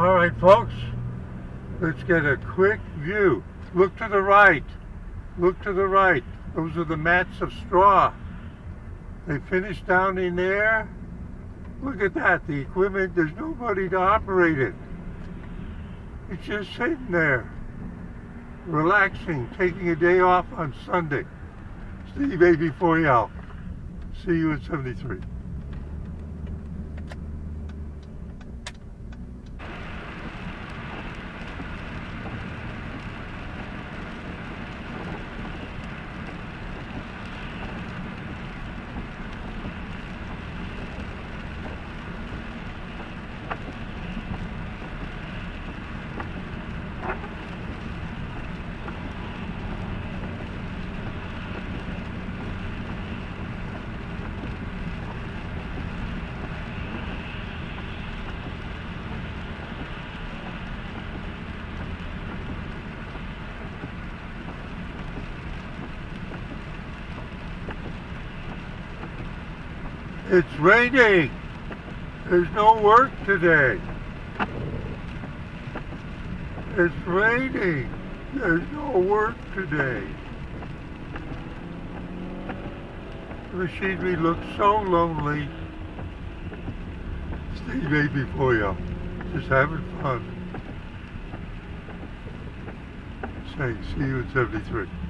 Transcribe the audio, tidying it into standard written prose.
Alright folks, let's get a quick view. Look to the right. Look to the right. Those are the mats of straw. They finished down in there. Look at that. The equipment, there's nobody to operate it. It's just sitting there, relaxing, taking a day off on Sunday. Steve A.B.4L. See you at 73. It's raining. There's no work today. It's raining. There's no work today. The machinery looks so lonely. Steve A.B.4L. Just having fun. Saying see you at 73.